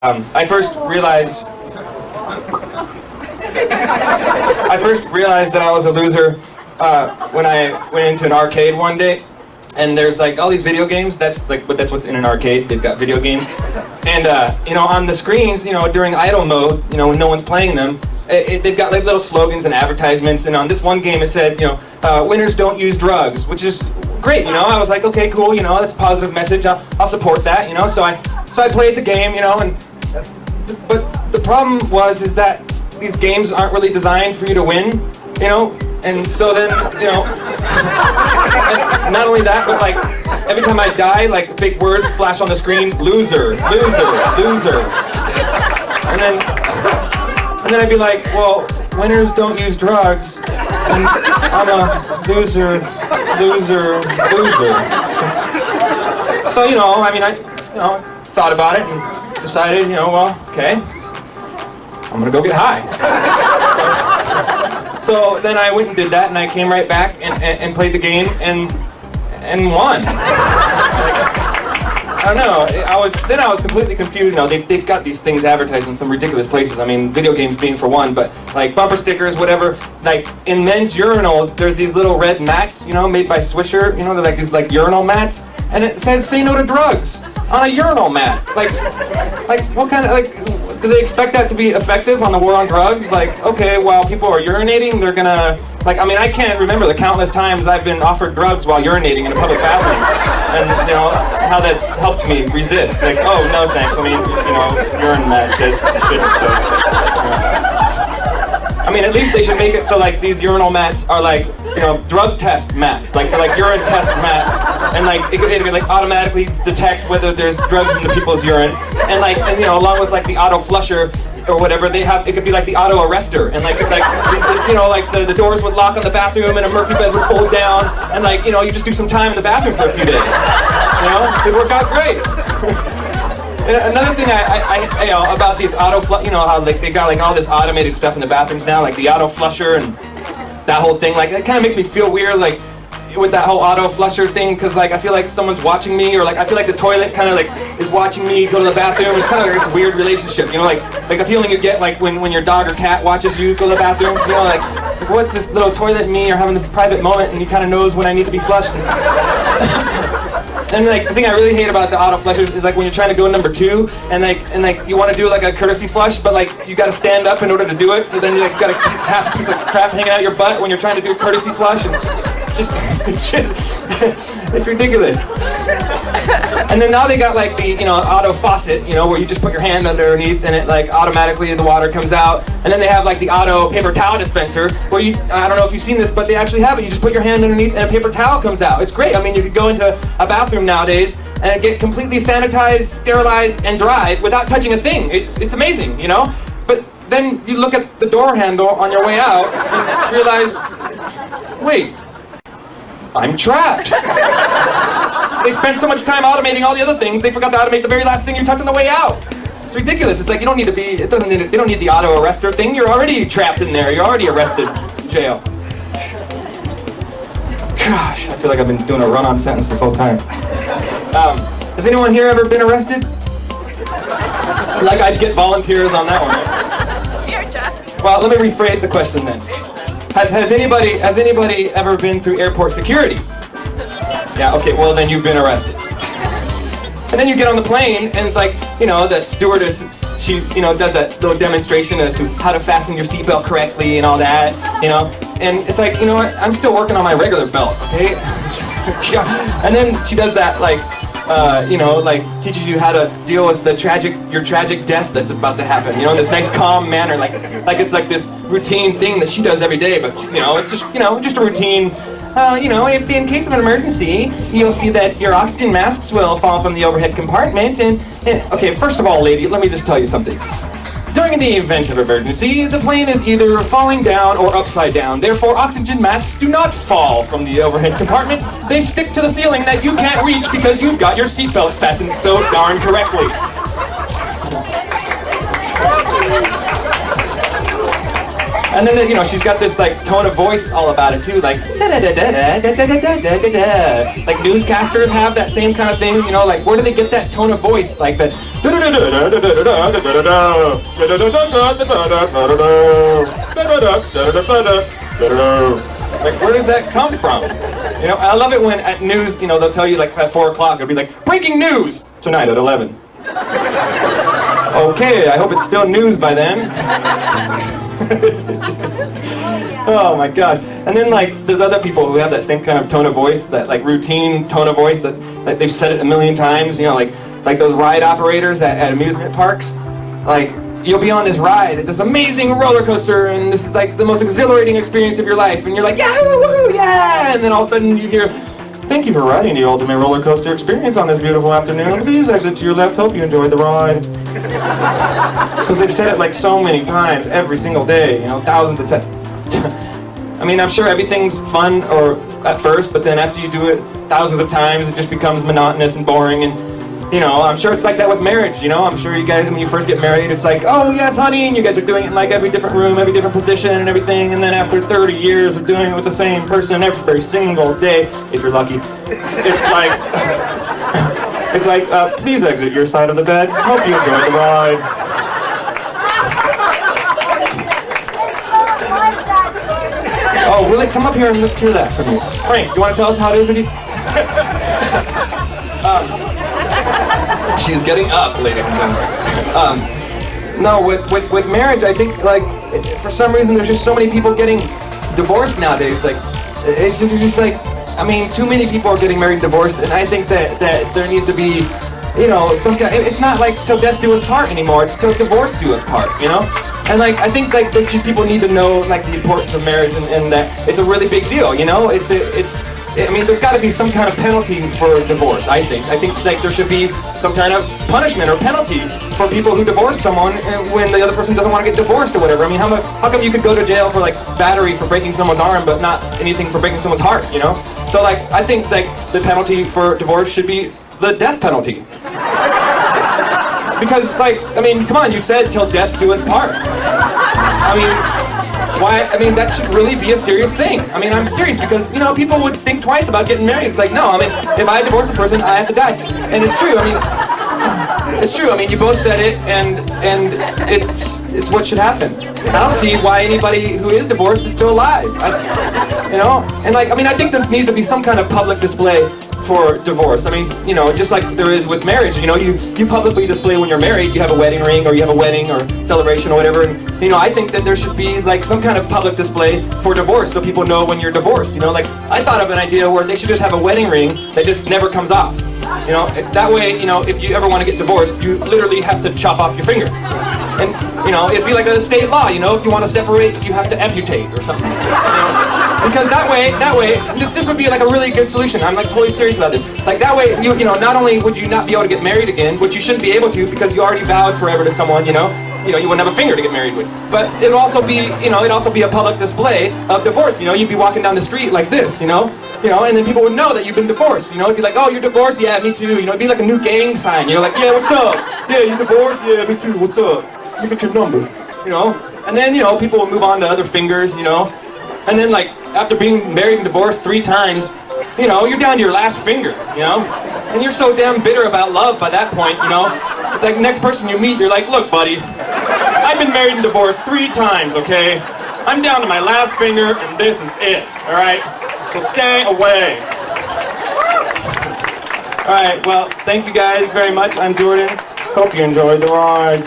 I first realized that I was a loser when I went into an arcade one day, and there's like all these video games. That's what's in an arcade. They've got video games, and on the screens, during idle mode, when no one's playing them, they've got like little slogans and advertisements. And on this one game, it said, winners don't use drugs, which is great. I was like, okay, cool. That's a positive message. I'll support that. So I played the game. But the problem is that these games aren't really designed for you to win, and so then, and not only that, but like every time I die, like big words flash on the screen: loser, loser, loser. And then I'd be like, well, winners don't use drugs, and I'm a loser, loser, loser. So I thought about it and decided, okay, I'm gonna go get high. So then I went and did that, and I came right back and played the game and won. I don't know. I was completely confused. They've got these things advertised in some ridiculous places. I mean, video games being for one, but like bumper stickers, whatever. Like in men's urinals, there's these little red mats, made by Swisher. They're like these like urinal mats, and it says "Say no to drugs" on a urinal mat. Like what kind of do they expect that to be effective on the war on drugs? Like, okay, while people are urinating, they're gonna I can't remember the countless times I've been offered drugs while urinating in a public bathroom, and how that's helped me resist. Like, oh no thanks. I mean, urine mat says shouldn't. At least they should make it so like these urinal mats are like drug test mats, like urine test mats, and like it could like automatically detect whether there's drugs in the people's urine, and along with like the auto flusher or whatever it could be like the auto arrestor, and the doors would lock on the bathroom and a Murphy bed would fold down, and you just do some time in the bathroom for a few days. It'd work out great. And another thing I about these auto how like they got like all this automated stuff in the bathrooms now, like the auto flusher and that whole thing, like it kind of makes me feel weird, like with that whole auto flusher thing, because like I feel like someone's watching me, or like I feel like the toilet kind of like is watching me go to the bathroom. It's kind of like this weird relationship, like a feeling you get like when your dog or cat watches you go to the bathroom, like what's this little toilet and me are having this private moment, and he kind of knows when I need to be flushed. And like the thing I really hate about the auto flushers is like when you're trying to go number 2 and you want to do like a courtesy flush, but like you got to stand up in order to do it. So then you like got a half piece of crap hanging out your butt when you're trying to do a courtesy flush, and it's ridiculous. And then now they got like the auto faucet, where you just put your hand underneath and it like automatically the water comes out. And then they have like the auto paper towel dispenser where I don't know if you've seen this, but they actually have it. You just put your hand underneath and a paper towel comes out. It's great. You could go into a bathroom nowadays and get completely sanitized, sterilized, and dried without touching a thing. It's amazing, But then you look at the door handle on your way out and realize, wait, I'm trapped. They spent so much time automating all the other things, they forgot to automate the very last thing you touch on the way out. It's ridiculous. It's like they don't need the auto arrestor thing. You're already trapped in there. You're already arrested. Jail. Gosh, I feel like I've been doing a run-on sentence this whole time. Has anyone here ever been arrested? Like I'd get volunteers on that one. Well, let me rephrase the question then. Has anybody ever been through airport security? Yeah, okay, well then you've been arrested. And then you get on the plane and it's like, that stewardess, she, does that little demonstration as to how to fasten your seatbelt correctly and all that, and it's like, what, I'm still working on my regular belt, okay? And then she does that like, teaches you how to deal with your tragic death that's about to happen, in this nice calm manner, like it's like this routine thing that she does every day, but it's just a routine. If in case of an emergency, you'll see that your oxygen masks will fall from the overhead compartment, and okay, first of all, lady, let me just tell you something. During the event of emergency, the plane is either falling down or upside down. Therefore, oxygen masks do not fall from the overhead compartment. They stick to the ceiling that you can't reach because you've got your seatbelt fastened so darn correctly. And then, she's got this like tone of voice all about it too, like like newscasters have that same kind of thing, like where do they get that tone of voice, like that Like, where does that come from? You know, I love it when at news, you know, they'll tell you like at 4 o'clock, it'll be like, breaking news tonight at 11. Okay, I hope it's still news by then. Oh my gosh. And then like, there's other people who have that same kind of tone of voice, that like routine tone of voice that like they've said it a million times, you know, like those ride operators at amusement parks. Like, you'll be on this ride, this amazing roller coaster, and this is like the most exhilarating experience of your life, and you're like, yeah, woo, yeah, and then all of a sudden you hear, thank you for riding the ultimate roller coaster experience on this beautiful afternoon. Please exit to your left, hope you enjoyed the ride. Because they've said it like so many times, every single day, you know, thousands of times. I mean, I'm sure everything's fun or at first, but then after you do it thousands of times, it just becomes monotonous and boring. And you know, I'm sure it's like that with marriage, you know? I'm sure you guys, when you first get married, it's like, oh yes, honey, and you guys are doing it in like every different room, every different position and everything, and then after 30 years of doing it with the same person every single day, if you're lucky, it's like, please exit your side of the bed. Hope you enjoy the ride. Oh, really? Come up here and let's hear that from you. Frank, you want to tell us how it is with you? She's getting up, ladies and gentlemen. No, with marriage, I think, like, for some reason, there's just so many people getting divorced nowadays. Like, it's just like, I mean, too many people are getting married and divorced, and I think that there needs to be, you know, some kind. It's not like till death do us part anymore. It's till divorce do us part, you know. And like, I think like that people need to know like the importance of marriage and that it's a really big deal, you know. I mean, there's got to be some kind of penalty for divorce, I think. I think like there should be some kind of punishment or penalty for people who divorce someone when the other person doesn't want to get divorced or whatever. I mean, how come you could go to jail for like battery for breaking someone's arm but not anything for breaking someone's heart, you know? So like, I think like the penalty for divorce should be the death penalty. Because like, I mean, come on, you said till death do us part. I mean, why? I mean, that should really be a serious thing. I mean, I'm serious because, you know, people would think twice about getting married. It's like, no, I mean, if I divorce this person, I have to die. And it's true. I mean, it's true. I mean, you both said it, and it's what should happen. I don't see why anybody who is divorced is still alive. You know? And like, I mean, I think there needs to be some kind of public display for divorce. I mean, you know, just like there is with marriage, you know, you publicly display when you're married, you have a wedding ring or you have a wedding or celebration or whatever, and, you know, I think that there should be like some kind of public display for divorce so people know when you're divorced, you know, like I thought of an idea where they should just have a wedding ring that just never comes off, you know, that way, you know, if you ever want to get divorced, you literally have to chop off your finger, and, you know, it'd be like a state law, you know, if you want to separate, you have to amputate or something, you know? Because that way, this would be like a really good solution. I'm like totally serious about this. Like that way, you know, not only would you not be able to get married again, which you shouldn't be able to because you already vowed forever to someone, you know, you wouldn't have a finger to get married with. But it'd also be, you know, it'd also be a public display of divorce. You know, you'd be walking down the street like this, you know, and then people would know that you've been divorced. You know, it'd be like, oh, you're divorced? Yeah, me too. You know, it'd be like a new gang sign. You know, like, yeah, what's up? Yeah, you divorced? Yeah, me too. What's up? Look at your number. You know, and then, you know, people would move on to other fingers, you know. And then, like, after being married and divorced 3 times, you know, you're down to your last finger, you know? And you're so damn bitter about love by that point, you know? It's like the next person you meet, you're like, look, buddy, I've been married and divorced 3 times, okay? I'm down to my last finger, and this is it, all right? So stay away. All right, well, thank you guys very much. I'm Jordan. Hope you enjoyed the ride.